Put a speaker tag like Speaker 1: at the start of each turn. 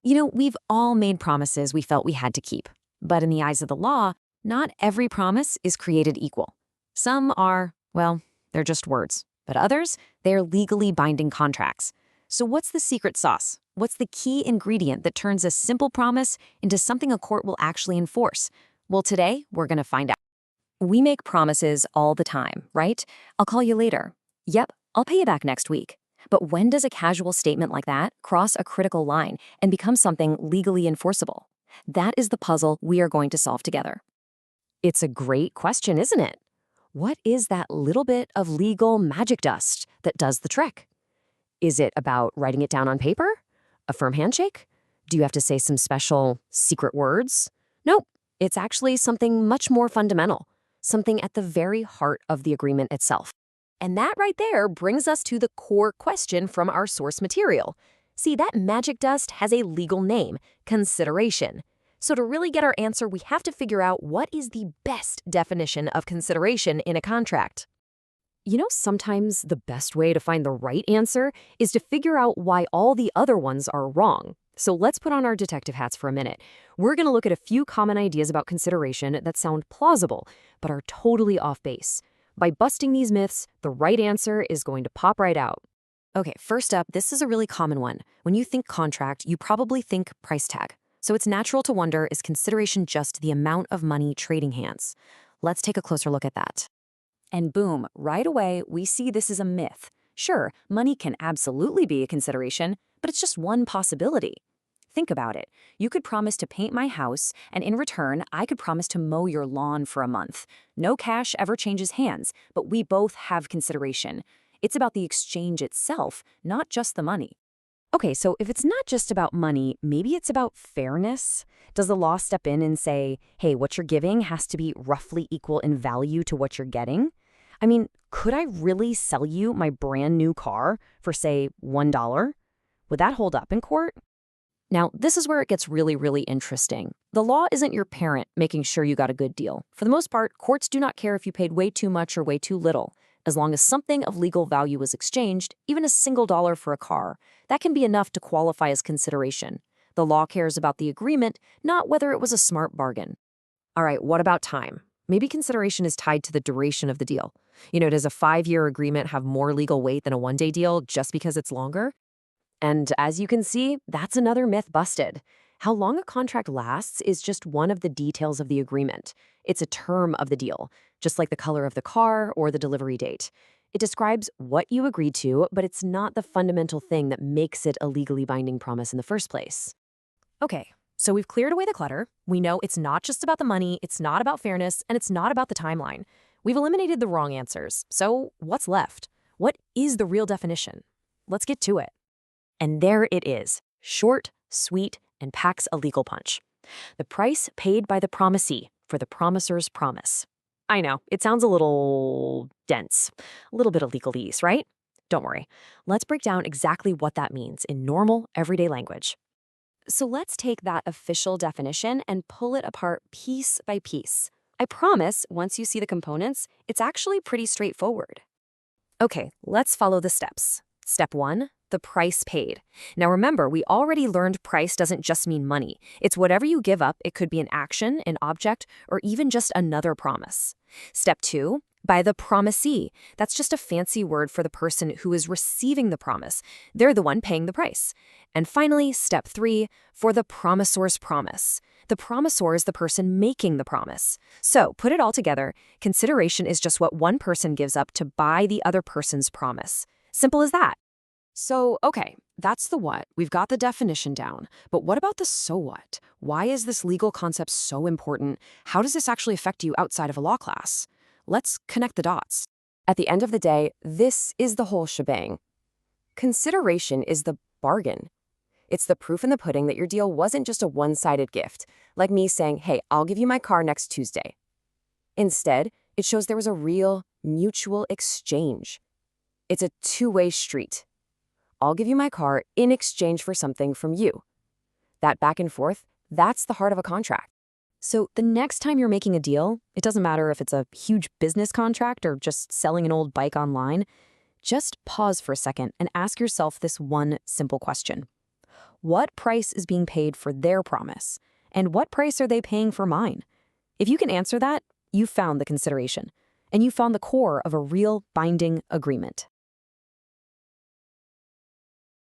Speaker 1: We've all made promises we felt we had to keep. But in the eyes of the law, not every promise is created equal. Some are, well, they're just words. But others, they're legally binding contracts. So what's the secret sauce? What's the key ingredient that turns a simple promise into something a court will actually enforce? Well, today, we're going to find out. We make promises all the time, right? I'll call you later. Yep, I'll pay you back next week. But when does a casual statement like that cross a critical line and become something legally enforceable? That is the puzzle we are going to solve together. It's a great question, isn't it? What is that little bit of legal magic dust that does the trick? Is it about writing it down on paper? A firm handshake? Do you have to say some special secret words? Nope, it's actually something much more fundamental, something at the very heart of the agreement itself. And that right there brings us to the core question from our source material. See, that magic dust has a legal name, consideration. So to really get our answer, we have to figure out what is the best definition of consideration in a contract. Sometimes the best way to find the right answer is to figure out why all the other ones are wrong. So let's put on our detective hats for a minute. We're going to look at a few common ideas about consideration that sound plausible, but are totally off base. By busting these myths, the right answer is going to pop right out. Okay, first up, this is a really common one. When you think contract, you probably think price tag. So it's natural to wonder, is consideration just the amount of money trading hands? Let's take a closer look at that. And boom, right away, we see this is a myth. Sure, money can absolutely be a consideration, but it's just one possibility. Think about it. You could promise to paint my house, and in return, I could promise to mow your lawn for a month. No cash ever changes hands, but we both have consideration. It's about the exchange itself, not just the money. Okay, so if it's not just about money, maybe it's about fairness? Does the law step in and say, hey, what you're giving has to be roughly equal in value to what you're getting? I mean, could I really sell you my brand new car for, say, $1? Would that hold up in court? Now, this is where it gets really, really interesting. The law isn't your parent making sure you got a good deal. For the most part, courts do not care if you paid way too much or way too little. As long as something of legal value was exchanged, even a single dollar for a car, that can be enough to qualify as consideration. The law cares about the agreement, not whether it was a smart bargain. All right, what about time? Maybe consideration is tied to the duration of the deal. Does a 5-year agreement have more legal weight than a one-day deal just because it's longer? And as you can see, that's another myth busted. How long a contract lasts is just one of the details of the agreement. It's a term of the deal, just like the color of the car or the delivery date. It describes what you agreed to, but it's not the fundamental thing that makes it a legally binding promise in the first place. Okay, so we've cleared away the clutter. We know it's not just about the money, it's not about fairness, and it's not about the timeline. We've eliminated the wrong answers. So what's left? What is the real definition? Let's get to it. And there it is, short, sweet, and packs a legal punch. The price paid by the promisee for the promiser's promise. I know, it sounds a little dense, a little bit of legalese, right? Don't worry. Let's break down exactly what that means in normal, everyday language. So let's take that official definition and pull it apart piece by piece. I promise, once you see the components, it's actually pretty straightforward. Okay, let's follow the steps. Step 1. The price paid. Now remember, we already learned price doesn't just mean money. It's whatever you give up. It could be an action, an object, or even just another promise. Step 2, by the promisee. That's just a fancy word for the person who is receiving the promise. They're the one paying the price. And finally, step 3, for the promisor's promise. The promisor is the person making the promise. So, put it all together, consideration is just what one person gives up to buy the other person's promise. Simple as that. So, okay, that's the what. We've got the definition down. But what about the so what? Why is this legal concept so important? How does this actually affect you outside of a law class? Let's connect the dots. At the end of the day, this is the whole shebang. Consideration is the bargain. It's the proof in the pudding that your deal wasn't just a one-sided gift, like me saying, hey, I'll give you my car next Tuesday. Instead, it shows there was a real mutual exchange. It's a two-way street. I'll give you my car in exchange for something from you. That back and forth, that's the heart of a contract. So the next time you're making a deal, it doesn't matter if it's a huge business contract or just selling an old bike online, just pause for a second and ask yourself this one simple question.
Speaker 2: what price is being paid for their promise, and what price are they paying for mine? If you can answer that, you've found the consideration, and you found the core of a real binding agreement.